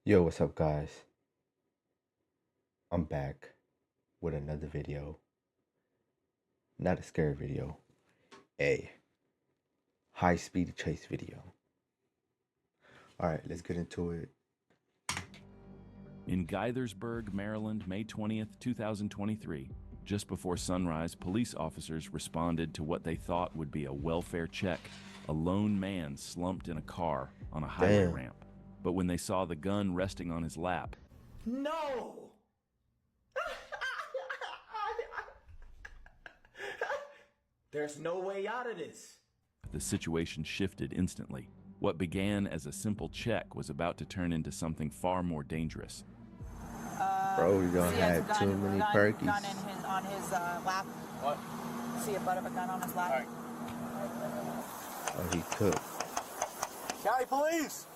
Yo, what's up, guys? I'm back with another video. Not a scary video, a high-speed chase video. Alright, let's get into it. In Gaithersburg, Maryland, May 20th, 2023, just before sunrise, police officers responded to what they thought would be a welfare check. A lone man slumped in a car on a highway ramp. But when they saw the gun resting on his lap, no! There's no way out of this. the situation shifted instantly. What began as a simple check was about to turn into something far more dangerous. Bro, you don't have too many perkies. Gun on his lap. What? See a butt of a gun on his lap. All right. Oh, he cooked. County police!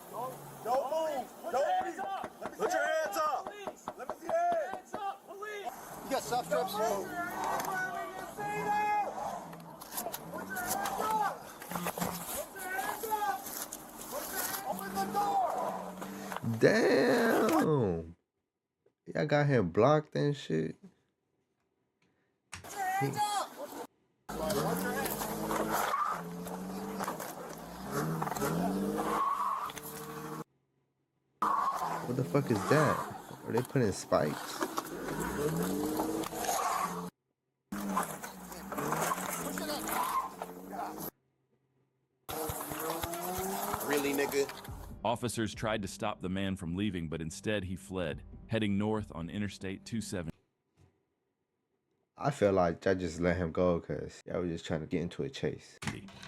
Don't move! Put your hands up! Put your hands up! Let me see your hands up, police! You got soft strips? Put your hands up! Put your hands up! Open the door! Damn! Y'all got him blocked and shit. Put your hands up! Put your hands up! What the fuck is that? Are they putting spikes? Really, nigga? Officers tried to stop the man from leaving, but instead he fled, heading north on Interstate 270. I feel like I just let him go because I was just trying to get into a chase.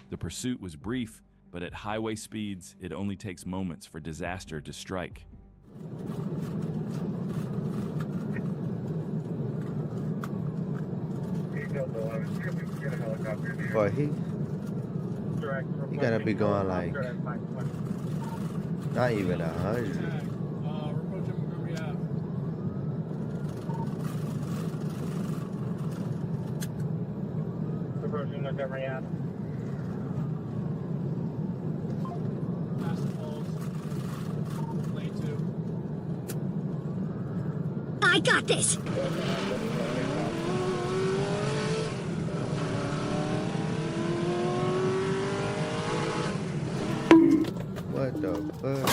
The pursuit was brief, but at highway speeds, it only takes moments for disaster to strike. But he gotta be going like not even 100. I got this! What the fuck?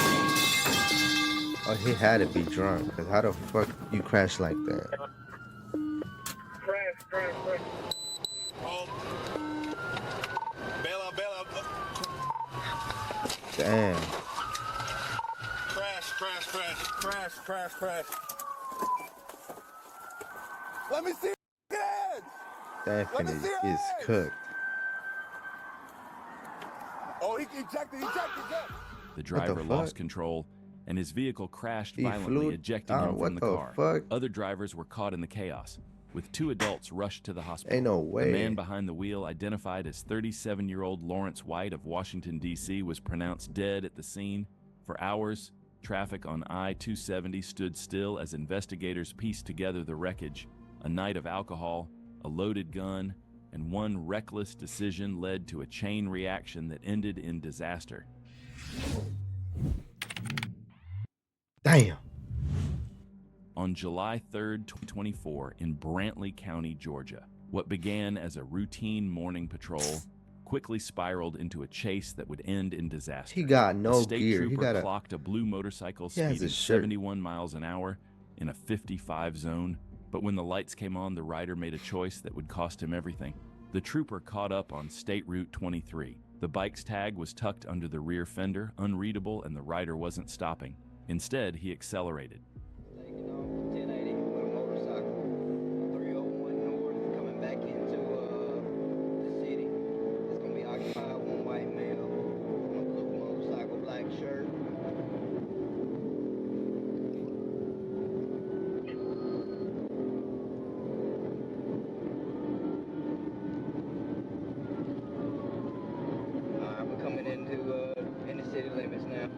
Oh, he had to be drunk, because how the fuck you crash like that? Crash. Oh. Bail out. Damn. Crash. Let me see your hands! That finish is cooked. Oh, he ejected. The driver lost control, and his vehicle crashed violently, ejecting him from the car. Fuck? Other drivers were caught in the chaos, with 2 adults rushed to the hospital. Ain't no way. The man behind the wheel, identified as 37-year-old Lawrence White of Washington, D.C., was pronounced dead at the scene. For hours, traffic on I-270 stood still as investigators pieced together the wreckage. A night of alcohol, a loaded gun, and one reckless decision led to a chain reaction that ended in disaster. Damn. On July 3rd, 2024, in Brantley County, Georgia, what began as a routine morning patrol quickly spiraled into a chase that would end in disaster. He got no a state gear. trooper clocked a blue motorcycle speeding 71 miles an hour in a 55 zone, but when the lights came on, the rider made a choice that would cost him everything. The trooper caught up on State Route 23. The bike's tag was tucked under the rear fender, unreadable, and the rider wasn't stopping. Instead, he accelerated. Taking off 1080 with a motorcycle, 301 north, coming back into the city. It's gonna be occupied, one white male, on a blue motorcycle, black shirt. We're coming into the city limits now.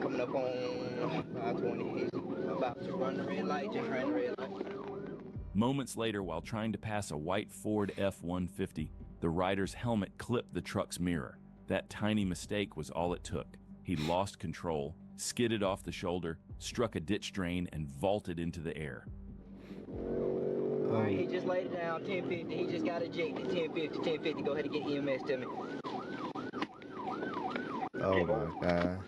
Coming up on 520 east. run the red light, just ran the red light. Moments later, while trying to pass a white Ford F-150, the rider's helmet clipped the truck's mirror. That tiny mistake was all it took. He lost control, skidded off the shoulder, struck a ditch drain, and vaulted into the air. All right, he just laid it down, 1050. He just got ejected, 1050, 1050. Go ahead and get EMS to me. Oh my God.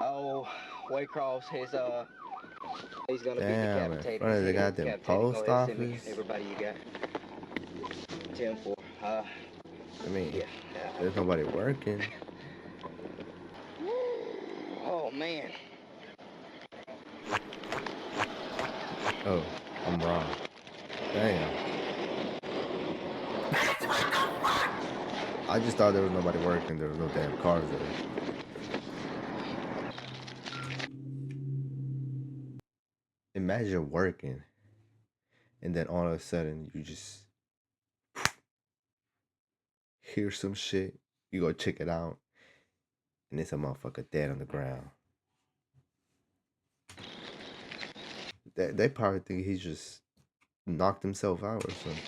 Oh, Waycross, he's gonna be Damn, in decapitated. front of the He's goddamn decapitated. post Go ahead and send me office. everybody you got. 10-4. I mean, Yeah. there's nobody working. Oh, man. Oh, I'm wrong. Damn. I just thought there was nobody working. There was no damn cars there. Imagine working, and then all of a sudden you just hear some shit. You go check it out, and it's a motherfucker dead on the ground. They probably think he just knocked himself out or something.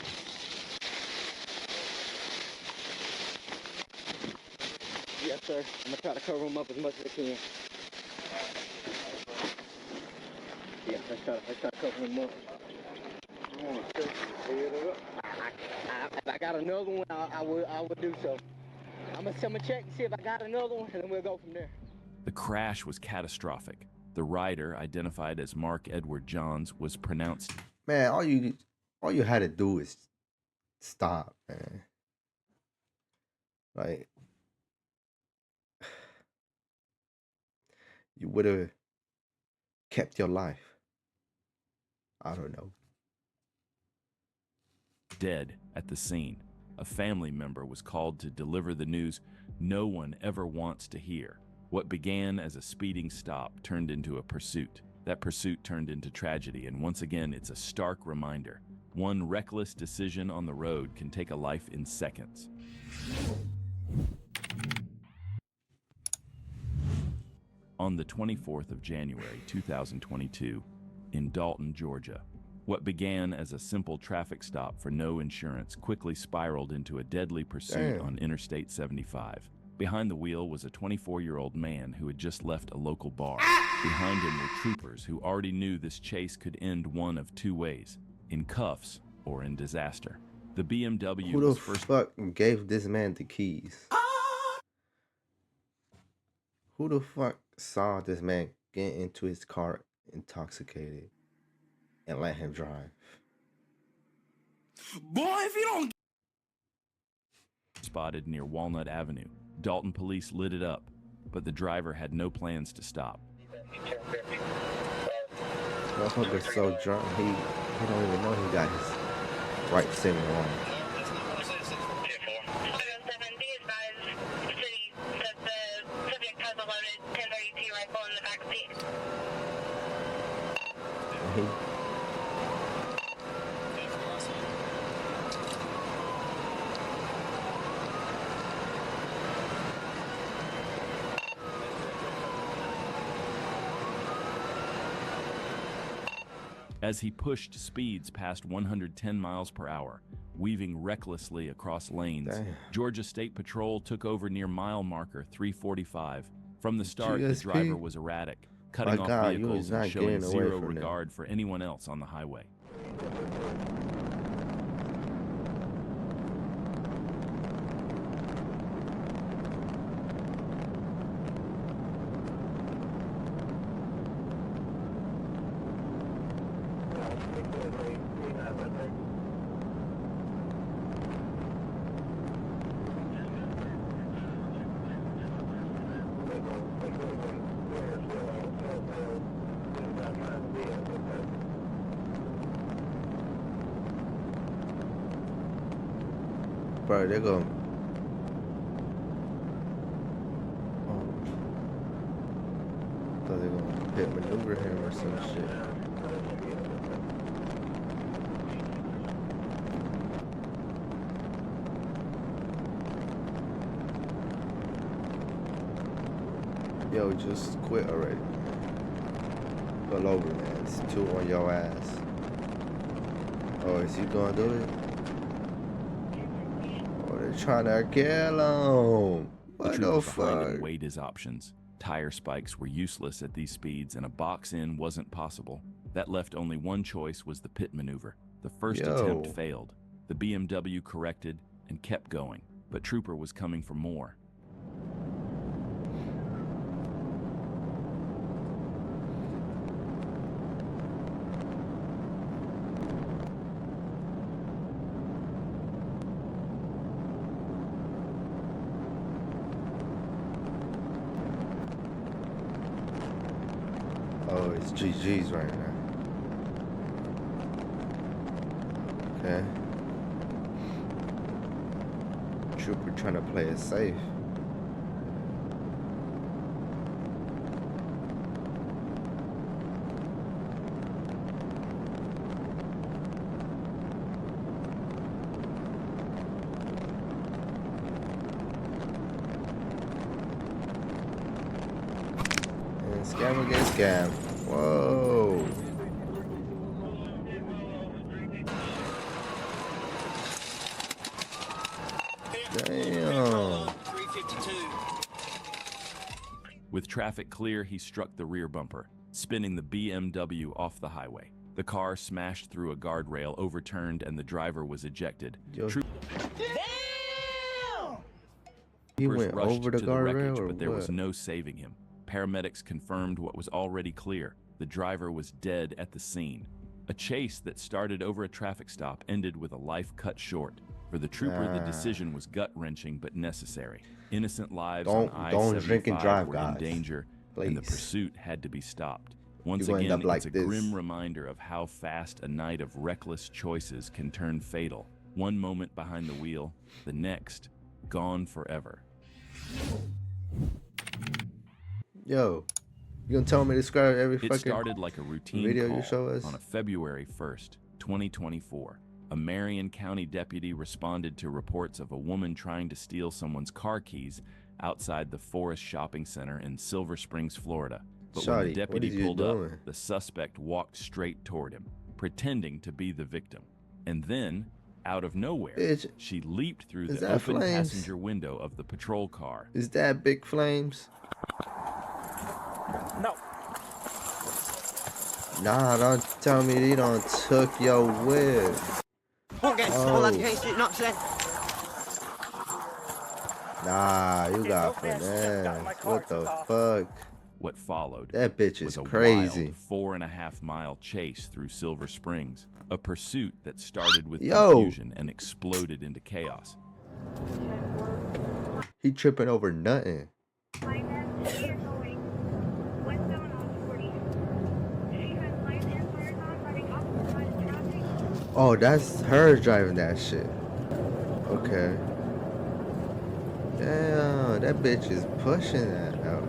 Yes, sir. I'm gonna try to cover him up as much as I can. Yeah, let's try to cover him up. If I got another one, I would do so. I'm gonna check and see if I got another one, and then we'll go from there. The crash was catastrophic. The rider, identified as Mark Edward Johns, was pronounced Man, all you had to do is stop, man. Like, you would have kept your life. I don't know. dead at the scene. A family member was called to deliver the news no one ever wants to hear. What began as a speeding stop turned into a pursuit. That pursuit turned into tragedy, and once again, it's a stark reminder. One reckless decision on the road can take a life in seconds. On the 24th of January, 2022, in Dalton, Georgia, what began as a simple traffic stop for no insurance quickly spiraled into a deadly pursuit on Interstate 75. Behind the wheel was a 24-year-old man who had just left a local bar. Behind him were troopers who already knew this chase could end one of two ways: in cuffs or in disaster. The BMW Who the was first. fuck gave this man the keys? Who the fuck saw this man get into his car intoxicated and let him drive? Boy, if you don't Spotted near Walnut Avenue. Dalton police lit it up, but the driver had no plans to stop. Motherfucker's so drunk he don't even know he got his right signal on. And he As he pushed speeds past 110 miles per hour, weaving recklessly across lanes, Damn. Georgia State Patrol took over near mile marker 345. From the start, the GSP? driver was erratic, cutting My off God, you vehicles was and not showing getting away zero from them. regard for anyone else on the highway. Bro, they're going. Thought they're gonna pit maneuver him or some shit. Yo, just quit already. Pull over, man. It's 2 on your ass. Oh, is he gonna do it? Oh, they're trying to kill him. The What trooper the behind him fuck? weighed his options. Tire spikes were useless at these speeds, and a box in wasn't possible. That left only one choice: was the pit maneuver. The first attempt Yo. failed. The BMW corrected and kept going, but Trooper was coming for more. Oh, it's GG's right now. Okay. Trooper trying to play it safe. And scam against scam. Whoa. Damn. 352. With traffic clear, he struck the rear bumper, spinning the BMW off the highway. The car smashed through a guardrail, overturned, and the driver was ejected. Yo, Troopers he went rushed over the to the wreckage, guardrail or but there was what? no saving him. Paramedics confirmed what was already clear: the driver was dead at the scene. A chase that started over a traffic stop ended with a life cut short. For the trooper, the decision was gut-wrenching but necessary. Innocent lives on Don't drink and I-75 drive, were guys. in danger, and the Please. pursuit had to be stopped. Once You're gonna end again, up like it's a this. grim reminder of how fast a night of reckless choices can turn fatal. One moment behind the wheel, the next, gone forever. Yo, you gonna tell me to describe every It fucking started like a routine video call you show us? on a February 1st, 2024. A Marion County deputy responded to reports of a woman trying to steal someone's car keys outside the Forest Shopping Center in Silver Springs, Florida. But when the Shawty, what deputy is you pulled doing? up, the suspect walked straight toward him, pretending to be the victim. And then, out of nowhere, Bitch, she leaped through is the that open Flames? passenger window of the patrol car. Is that Big Flames? No. Nah, don't tell me they don't took your whip. Okay, Oh. well, that's not said. Nah, you got no fancy stuff got in my finesse. car, What the took off. fuck? What followed That bitch was is a crazy. wild 4.5-mile chase through Silver Springs, a pursuit that started with Yo. confusion and exploded into chaos. He tripping over nothing. Oh, that's her driving that shit. Okay. Damn, that bitch is pushing that out.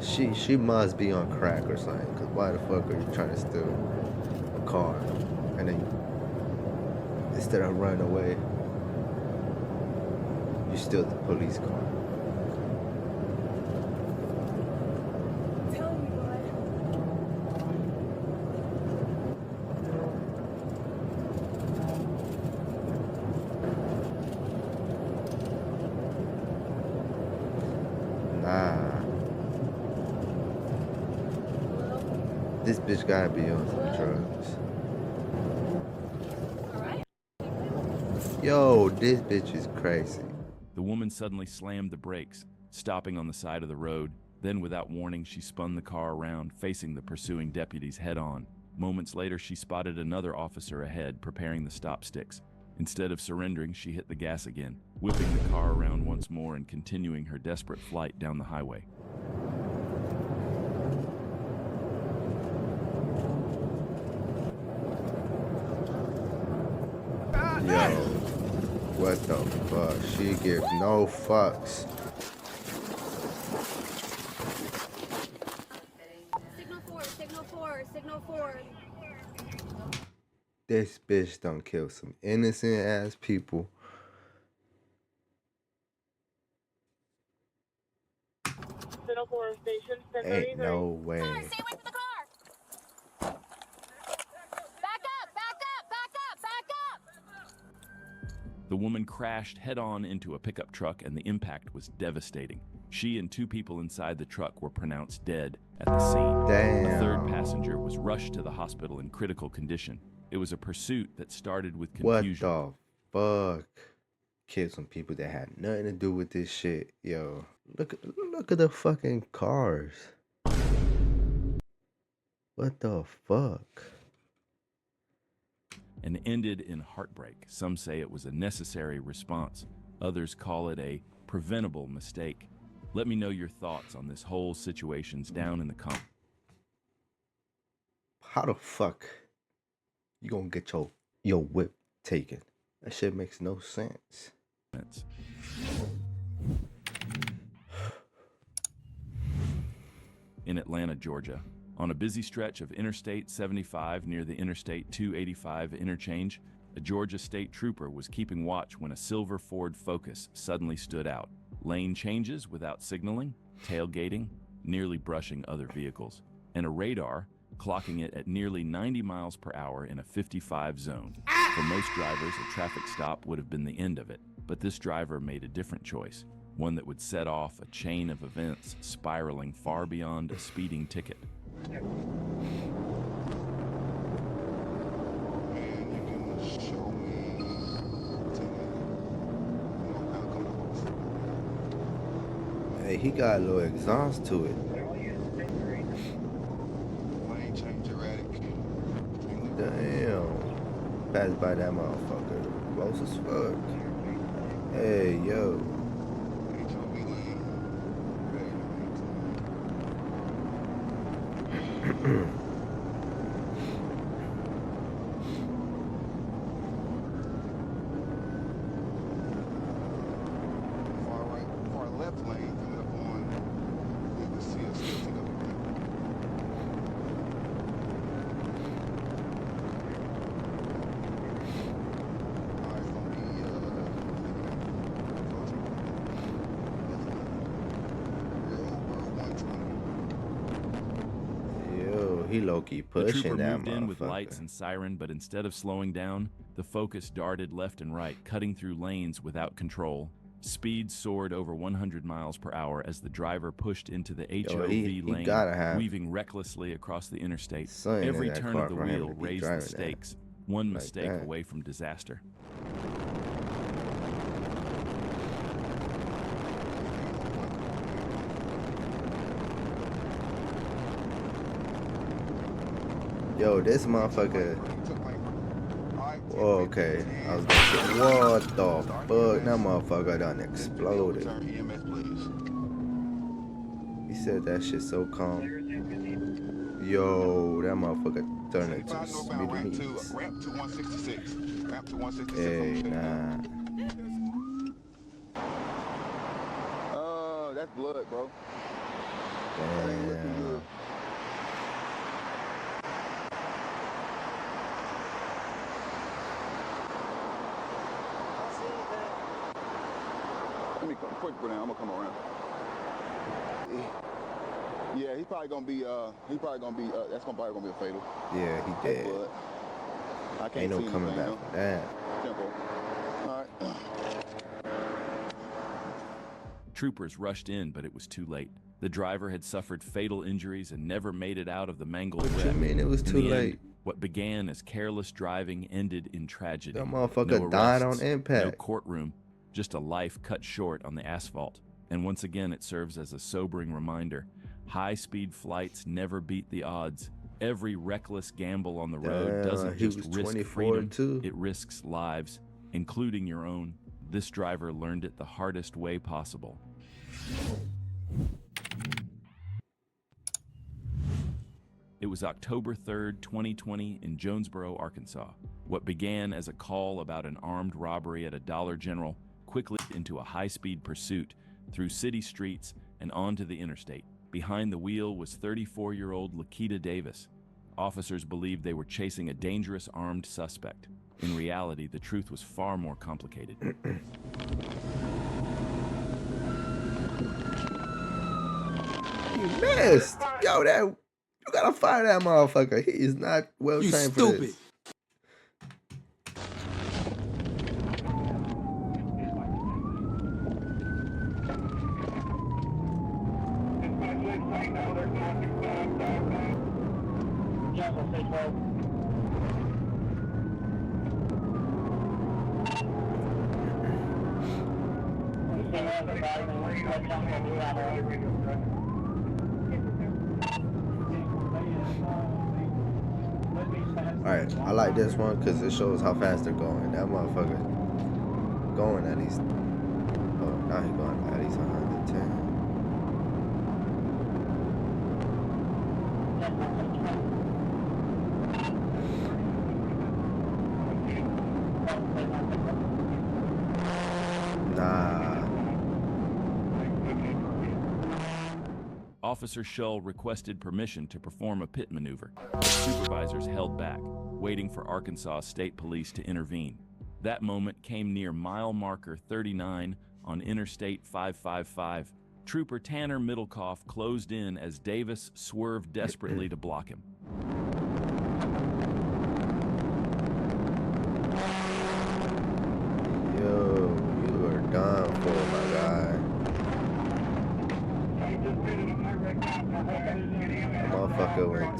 She must be on crack or something. Cause why the fuck are you trying to steal a car and then instead of running away, you steal the police car? Nah. This bitch gotta be on some drugs. Yo, this bitch is crazy. The woman suddenly slammed the brakes, stopping on the side of the road. Then, without warning, she spun the car around, facing the pursuing deputies head-on. Moments later, she spotted another officer ahead, preparing the stop sticks. Instead of surrendering, she hit the gas again, whipping the car around once more and continuing her desperate flight down the highway. Yo, what the fuck? She gives no fucks. Signal 4, signal 4. This bitch done kill some innocent ass people. Signal 4 station, Ain't no way. Stay away from the car. Back up, back up, back up, back up. The woman crashed head-on into a pickup truck, and the impact was devastating. She and 2 people inside the truck were pronounced dead at the scene. Damn. A third passenger was rushed to the hospital in critical condition. It was a pursuit that started with confusion. What the fuck? Killed some people that had nothing to do with this shit. Yo, look at the fucking cars. What the fuck? And ended in heartbreak. Some say it was a necessary response. Others call it a preventable mistake. Let me know your thoughts on this whole situations down in the comments. How the fuck you gonna get your whip taken? That shit makes no sense. In Atlanta, Georgia, on a busy stretch of Interstate 75 near the Interstate 285 interchange, a Georgia state trooper was keeping watch when a silver Ford Focus suddenly stood out. Lane changes without signaling, tailgating, nearly brushing other vehicles, and a radar clocking it at nearly 90 miles per hour in a 55 zone. For most drivers, a traffic stop would have been the end of it, but this driver made a different choice, one that would set off a chain of events spiraling far beyond a speeding ticket. Hey, he got a little exhaust to it. Lane change erratic. Damn. Passed by that motherfucker. Close as fuck. Hey, yo. HOV lane. Far left lane coming up on the CST. Yo, he low-key The pushing trooper that moved in with lights motherfucker. and siren, but instead of slowing down, the Focus darted left and right, cutting through lanes without control. Speed soared over 100 miles per hour as the driver pushed into the HOV he lane, gotta have weaving recklessly across the interstate. something in Every that turn car of the for him wheel to be raised the driving that. stakes, one Like mistake that. away from disaster. Yo, this motherfucker. Oh, okay. I was gonna say, what the fuck? That motherfucker done exploded. He said that shit so calm. Yo, that motherfucker turned into smithereens. Ramp to 166. Ramp to 166. Hey, nah. That's blood, bro. Damn. Let me come quick, but I'm gonna come around. Yeah, he's probably gonna be. That's probably gonna be a fatal. Yeah, he That's dead. blood. I can't Ain't no see coming anything, back from that. Tempo. All right. Troopers rushed in, but it was too late. The driver had suffered fatal injuries and never made it out of the mangled What wreck. you mean it was In too the end, late? what began as careless driving ended in tragedy. That motherfucker died on arrests, no impact. courtroom, just a life cut short on the asphalt. And once again, it serves as a sobering reminder. High-speed flights never beat the odds. Every reckless gamble on the road Damn, doesn't he just was risk 24 freedom, too. it risks lives, including your own. This driver learned it the hardest way possible. It was October 3rd, 2020 in Jonesboro, Arkansas. What began as a call about an armed robbery at a Dollar General quickly into a high-speed pursuit through city streets and onto the interstate. Behind the wheel was 34-year-old Lakita Davis. Officers believed they were chasing a dangerous armed suspect. In reality, the truth was far more complicated. He missed. Yo, you gotta fire that motherfucker. He is not well trained for this. Alright, I like this one because it shows how fast they're going. That motherfucker going at least. Oh, now he's going at least 110. Nah. Officer Shull requested permission to perform a pit maneuver, but supervisors held back, waiting for Arkansas State Police to intervene. That moment came near mile marker 39 on Interstate 555. Trooper Tanner Middlecoff closed in as Davis swerved desperately to block him. Yo, you are done for, my guy. The motherfucker went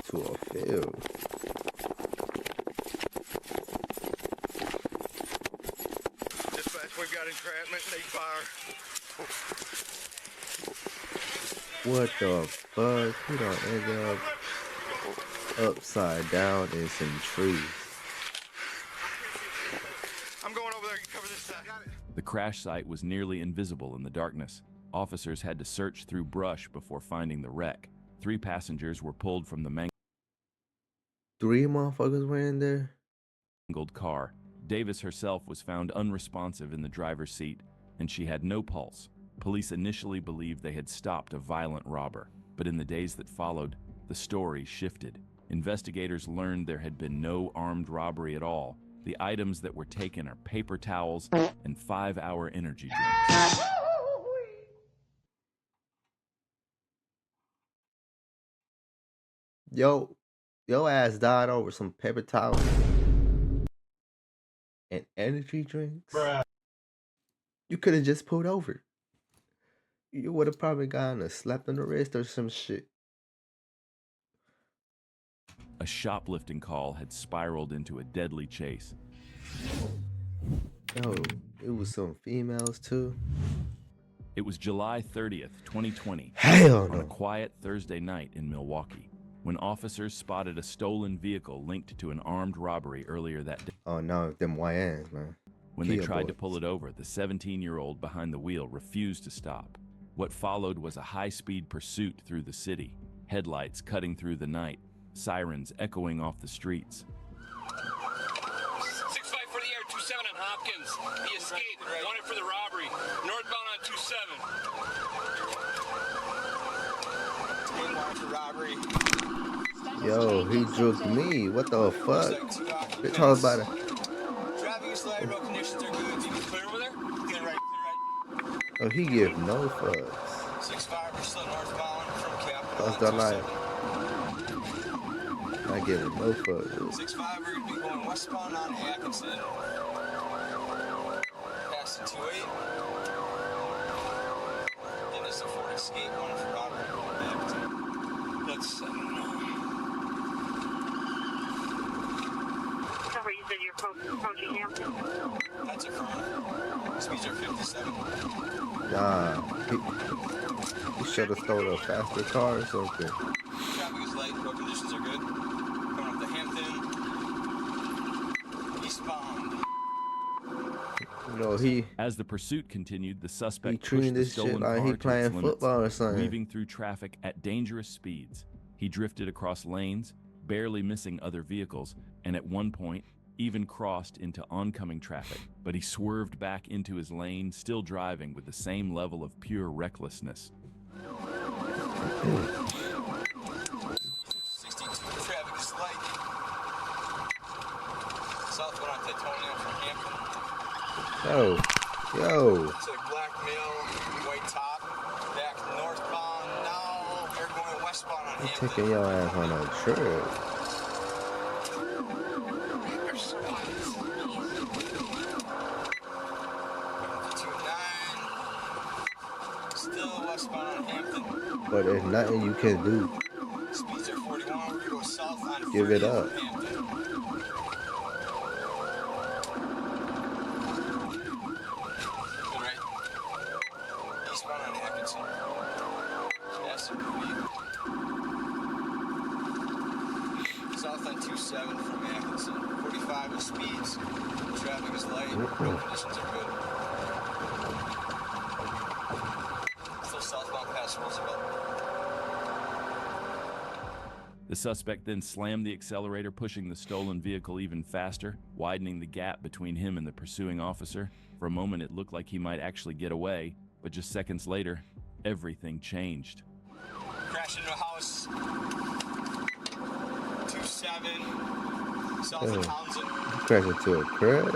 to a field. Dispatch, we've got entrapment, need fire. What the fuck? He done ended up upside down in some trees. I'm going over there, you cover this side. The crash site was nearly invisible in the darkness. Officers had to search through brush before finding the wreck. 3 passengers were pulled from the 3 motherfuckers were in there? mangled car. Davis herself was found unresponsive in the driver's seat, and she had no pulse. Police initially believed they had stopped a violent robber, but in the days that followed, the story shifted. Investigators learned there had been no armed robbery at all. The items that were taken are paper towels and 5-hour energy drinks. Yo ass died over some paper towels and energy drinks. Bruh. You could have just pulled over. You would have probably gotten a slap on the wrist or some shit. A shoplifting call had spiraled into a deadly chase. Yo, it was some females too. It was July 30th, 2020, Hell on a no. quiet Thursday night in Milwaukee, when officers spotted a stolen vehicle linked to an armed robbery earlier that day. Oh no, them YNs, man. When they Kia tried to boys. pull it over, the 17-year-old behind the wheel refused to stop. What followed was a high-speed pursuit through the city, headlights cutting through the night, sirens echoing off the streets. 6-5 for the air, 27 on Hopkins. He escaped, wanted for the robbery. Northbound on 27. Yo, he juked me. What the fuck? Bitch, I was about to. Traffic is light, road conditions are good. You clear over there? Clear right, clear right. Oh, he give no fucks. 6-5, we're still northbound from Capitol. That's the light. I give him no fucks. 6-5, we're going to be going westbound on Atkinson. Past the 28. Then there's the Ford Escape, one for robbery. That's 7. You said you're approaching Hampton. That's a front. Speeds are 57. Nah, he should have stole a faster car or something. Traffic is light, road conditions are good. Going up to Hampton. Eastbound. You know, he As the pursuit continued, the suspect treating pushed the this shit stolen like car he to playing its limits, football or something. weaving through traffic at dangerous speeds. He drifted across lanes, barely missing other vehicles, and at one point even crossed into oncoming traffic. But he swerved back into his lane, still driving with the same level of pure recklessness. 62 traffic is light. Southbound on Titonia from Hampton. yo. It's a black male, white top. Back northbound I'm taking your ass on a trip. Still westbound on Hampton. But there's nothing you can do. Speeds are 41. We're gonna go south on Give it 30 up. from Hampton. Good, right? Eastbound on Atkinson. Yes, sir. South on 27 from Atkinson. 45 with speeds. Traffic is light. Road conditions are good. Still southbound past Roosevelt. The suspect then slammed the accelerator, pushing the stolen vehicle even faster, widening the gap between him and the pursuing officer. For a moment, it looked like he might actually get away, but just seconds later, everything changed. Crashed into a house. 27 south of Townsend. Crash into a crib.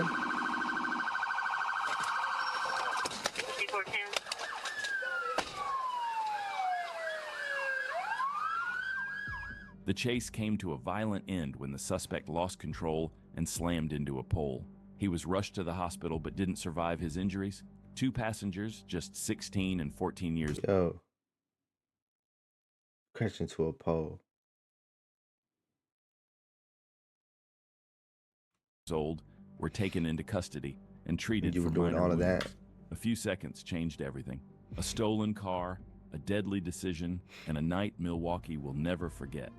The chase came to a violent end when the suspect lost control and slammed into a pole. He was rushed to the hospital but didn't survive his injuries. Two passengers, just 16 and 14 years Yo. Crash into a pole. old, were taken into custody and treated You for were doing minor all of wounds. that. A few seconds changed everything. A stolen car, a deadly decision, and a night Milwaukee will never forget.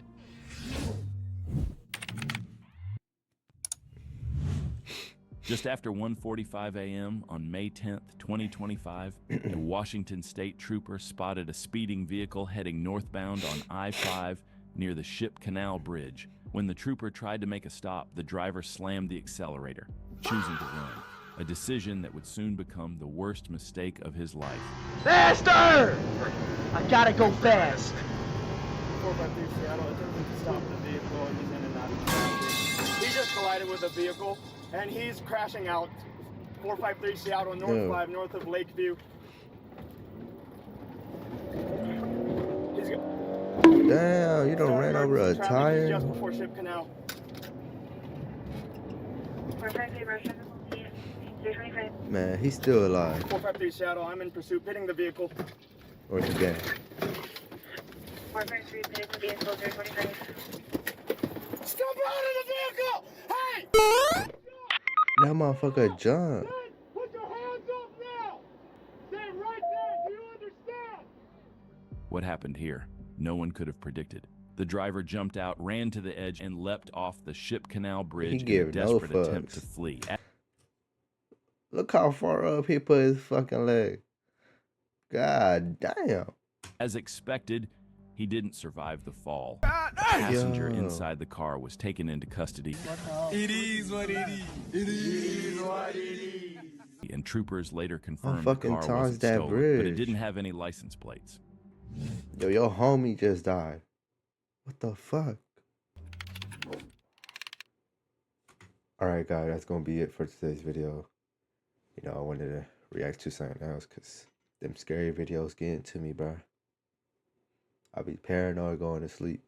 Just after 1:45 a.m. on May 10th, 2025, a Washington State trooper spotted a speeding vehicle heading northbound on I-5 near the Ship Canal Bridge. When the trooper tried to make a stop, the driver slammed the accelerator, choosing to run, a decision that would soon become the worst mistake of his life. Faster! I gotta go fast. 453 Seattle, attempting to stop the vehicle and he's in and out of traffic. He just collided with a vehicle and he's crashing out. 453 Seattle, North 5, north of Lakeview. Damn, you done ran over a tire? Just before Ship Canal. Man, he's still alive. 453 Seattle, I'm in pursuit, pitting the vehicle. Where's the gang? 453, pitting the vehicle, 325. Step out of the vehicle! Hey! That motherfucker jumped. Put your hands up now! Stay right there, do you understand? What happened here? No one could have predicted. The driver jumped out, ran to the edge, and leapt off the Ship Canal Bridge in a gave no desperate attempt to fucks. flee. Look how far up he put his fucking leg. God damn. As expected, he didn't survive the fall. The passenger Yo. inside the car was taken into custody. It is what it is. It is what it is. And troopers later confirmed the fucking car times wasn't that stolen, but bridge. it didn't have any license plates. Yo, your homie just died. What the fuck? Alright, guys, that's gonna be it for today's video. You know, I wanted to react to something else because them scary videos getting to me, bro. I be paranoid going to sleep.